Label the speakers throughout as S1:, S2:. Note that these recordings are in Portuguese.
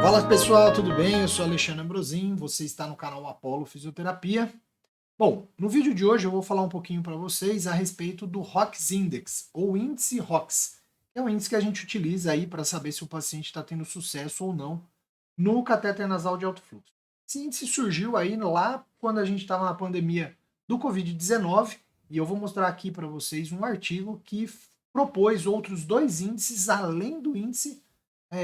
S1: Fala pessoal, tudo bem? Eu sou Alexandre Ambrosim, você está no canal Apollo Fisioterapia. Bom, no vídeo de hoje eu vou falar um pouquinho para vocês a respeito do ROX Index, ou índice ROX, que é um índice que a gente utiliza aí para saber se o paciente está tendo sucesso ou não no catéter nasal de alto fluxo. Esse índice surgiu aí lá quando a gente estava na pandemia do Covid-19 e eu vou mostrar aqui para vocês um artigo que propôs outros dois índices além do índice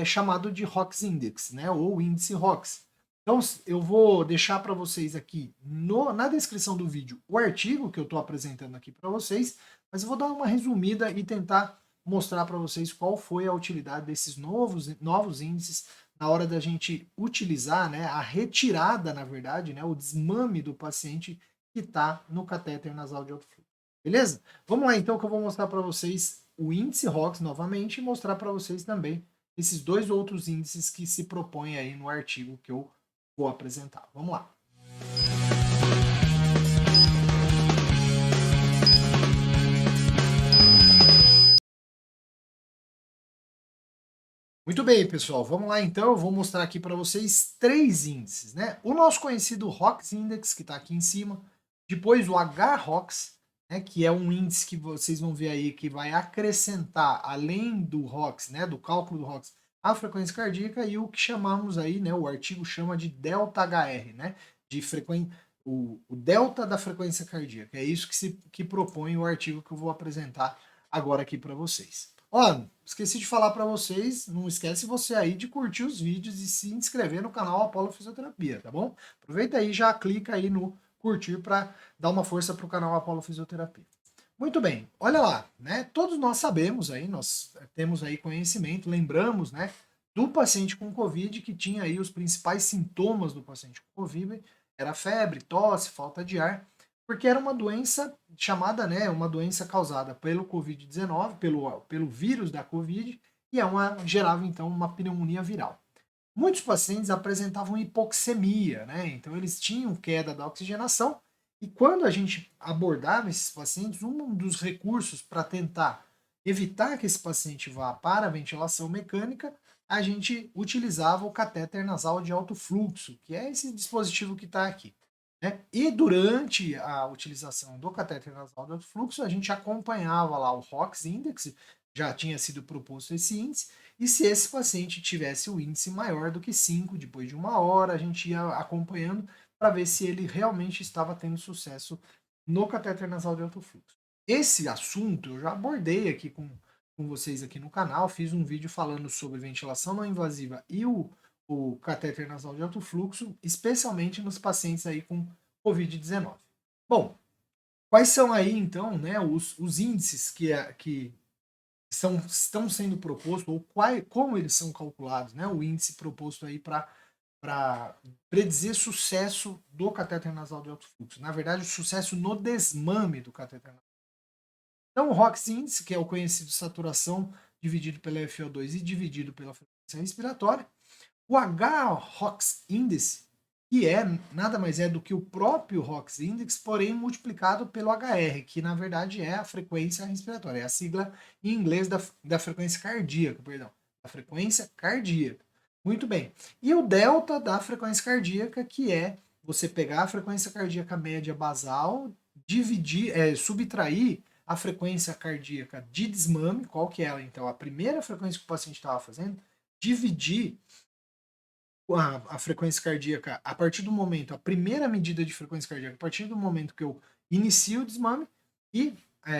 S1: chamado de ROX Index, né, ou índice ROX. Então, eu vou deixar para vocês aqui na descrição do vídeo o artigo que eu estou apresentando aqui para vocês, mas eu vou dar uma resumida e tentar mostrar para vocês qual foi a utilidade desses novos índices na hora da gente utilizar, né, a retirada, na verdade, né, o desmame do paciente que está no catéter nasal de alto fluxo. Beleza? Vamos lá então que eu vou mostrar para vocês o índice ROX novamente e mostrar para vocês também esses dois outros índices que se propõem aí no artigo que eu vou apresentar. Vamos lá. Muito bem, pessoal. Vamos lá então. Eu vou mostrar aqui para vocês três índices, né? O nosso conhecido ROX Index, que está aqui em cima. Depois o HROX, né, que é um índice que vocês vão ver aí que vai acrescentar, além do ROX, né, do cálculo do ROX, a frequência cardíaca e o que chamamos aí, né, o artigo chama de delta HR, né, de frequência, o delta da frequência cardíaca. É isso que propõe o artigo que eu vou apresentar agora aqui para vocês. Ó, esqueci de falar para vocês, não esquece você aí de curtir os vídeos e se inscrever no canal Apollo Fisioterapia, tá bom? Aproveita aí, já clica aí no curtir para dar uma força para o canal Apollo Fisioterapia. Muito bem, olha lá, né? Todos nós sabemos aí, nós temos aí conhecimento, lembramos, né, do paciente com Covid que tinha aí os principais sintomas do paciente com Covid, era febre, tosse, falta de ar, porque era uma doença chamada, né, uma doença causada pelo Covid-19, pelo vírus da Covid, e gerava então uma pneumonia viral. Muitos pacientes apresentavam hipoxemia, né? Então eles tinham queda da oxigenação, e quando a gente abordava esses pacientes, um dos recursos para tentar evitar que esse paciente vá para a ventilação mecânica, a gente utilizava o catéter nasal de alto fluxo, que é esse dispositivo que está aqui. Né? E durante a utilização do catéter nasal de alto fluxo, a gente acompanhava lá o ROX Index, já tinha sido proposto esse índice, e se esse paciente tivesse o índice maior do que 5, depois de uma hora, a gente ia acompanhando para ver se ele realmente estava tendo sucesso no catéter nasal de alto fluxo. Esse assunto eu já abordei aqui com vocês aqui no canal, fiz um vídeo falando sobre ventilação não invasiva e o catéter nasal de alto fluxo, especialmente nos pacientes aí com Covid-19. Bom, quais são aí então, né, os índices que estão sendo propostos, ou como eles são calculados, né? O índice proposto aí para predizer sucesso do catéter nasal de alto fluxo. Na verdade, o sucesso no desmame do catéter nasal. Então, o ROX índice, que é o conhecido saturação dividido pela FO2 e dividido pela frequência respiratória. O HROX índice, que é nada mais é do que o próprio ROX Index, porém multiplicado pelo HR, que na verdade é a frequência respiratória, é a sigla em inglês da frequência cardíaca, perdão, da frequência cardíaca. Muito bem. E o delta da frequência cardíaca, que é você pegar a frequência cardíaca média basal, subtrair a frequência cardíaca de desmame, qual que é ela? Então, a primeira frequência que o paciente estava fazendo, dividir a frequência cardíaca a partir do momento, a primeira medida de frequência cardíaca, a partir do momento que eu inicio o desmame e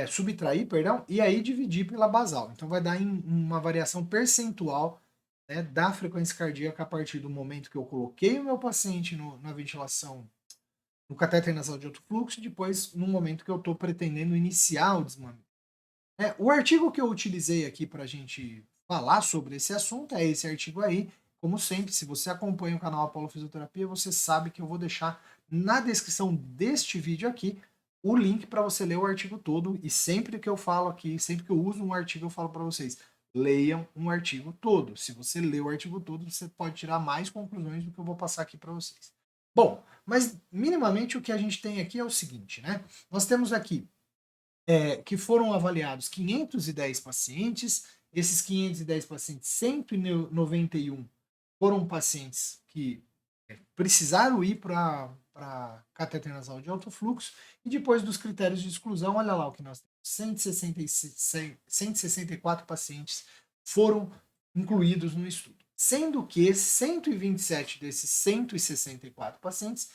S1: subtrair, perdão, e aí dividir pela basal. Então vai dar uma variação percentual, né, da frequência cardíaca a partir do momento que eu coloquei o meu paciente na ventilação, no catéter nasal de alto fluxo, e depois no momento que eu estou pretendendo iniciar o desmame. O artigo que eu utilizei aqui para a gente falar sobre esse assunto é esse artigo aí. Como sempre, se você acompanha o canal Apollo Fisioterapia, você sabe que eu vou deixar na descrição deste vídeo aqui o link para você ler o artigo todo. E sempre que eu falo aqui, sempre que eu uso um artigo, eu falo para vocês, leiam um artigo todo. Se você ler o artigo todo, você pode tirar mais conclusões do que eu vou passar aqui para vocês. Bom, mas minimamente o que a gente tem aqui é o seguinte, né? Nós temos aqui que foram avaliados 510 pacientes, esses 510 pacientes, 191 foram pacientes que precisaram ir para cateter nasal de alto fluxo, e depois dos critérios de exclusão, olha lá o que nós temos, 164 pacientes foram incluídos no estudo, sendo que 127 desses 164 pacientes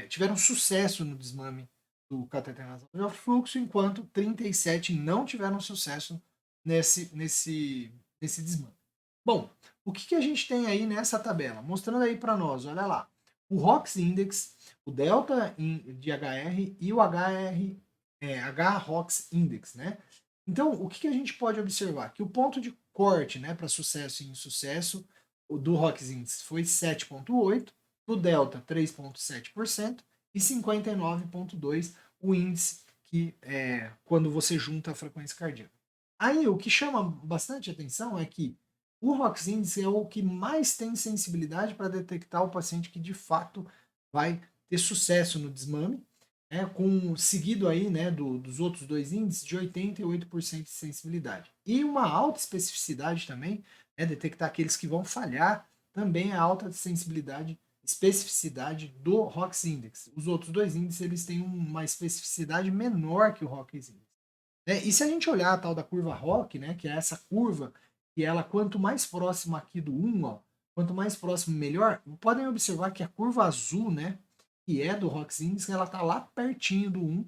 S1: tiveram sucesso no desmame do cateter nasal de alto fluxo, enquanto 37 não tiveram sucesso nesse desmame. Bom, o que a gente tem aí nessa tabela? Mostrando aí para nós, olha lá, o ROX Index, o delta de HR e o H-ROX Index, né? Então, o que a gente pode observar? Que o ponto de corte, né, para sucesso e insucesso do ROX Index foi 7,8%, do delta 3,7% e 59,2% o índice que quando você junta a frequência cardíaca. Aí, o que chama bastante atenção é que o ROX Index é o que mais tem sensibilidade para detectar o paciente que de fato vai ter sucesso no desmame, seguido aí, né, dos outros dois índices de 88% de sensibilidade. E uma alta especificidade também, detectar aqueles que vão falhar, também é alta sensibilidade, especificidade do ROX Index. Os outros dois índices eles têm uma especificidade menor que o ROX Index. E se a gente olhar a tal da curva ROC, né, que é essa curva, que ela quanto mais próxima aqui do 1, ó, quanto mais próximo melhor, podem observar que a curva azul, né, que é do ROX Index, ela está lá pertinho do 1,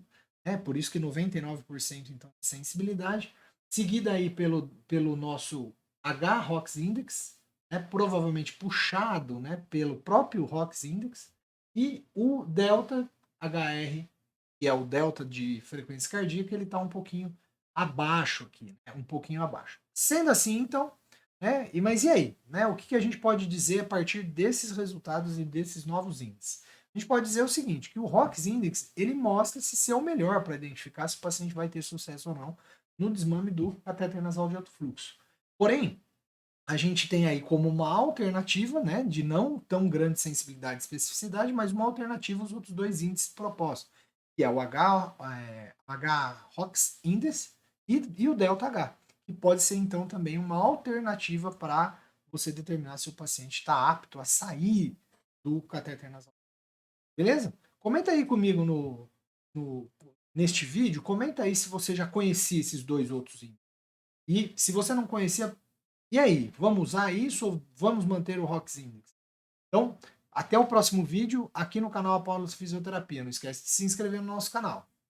S1: por isso que 99% então de sensibilidade, seguida aí pelo nosso H-ROX Index, provavelmente puxado, né, pelo próprio ROX Index, e o delta HR, que é o delta de frequência cardíaca, ele está um pouquinho abaixo aqui, um pouquinho abaixo. Sendo assim, então, mas e aí? Né, o que a gente pode dizer a partir desses resultados e desses novos índices? A gente pode dizer o seguinte, que o ROX Index, ele mostra se ser o melhor para identificar se o paciente vai ter sucesso ou não no desmame do cateter nasal de alto fluxo. Porém, a gente tem aí como uma alternativa, né, de não tão grande sensibilidade e especificidade, mas uma alternativa os outros dois índices propostos, que é o H-ROX Index e o Delta H, que pode ser então também uma alternativa para você determinar se o paciente está apto a sair do cateter nasal. Beleza? Comenta aí comigo neste vídeo, comenta aí se você já conhecia esses dois outros índices. E se você não conhecia, e aí, vamos usar isso ou vamos manter o ROX Index? Então, até o próximo vídeo aqui no canal Apollo Fisioterapia. Não esquece de se inscrever no nosso canal.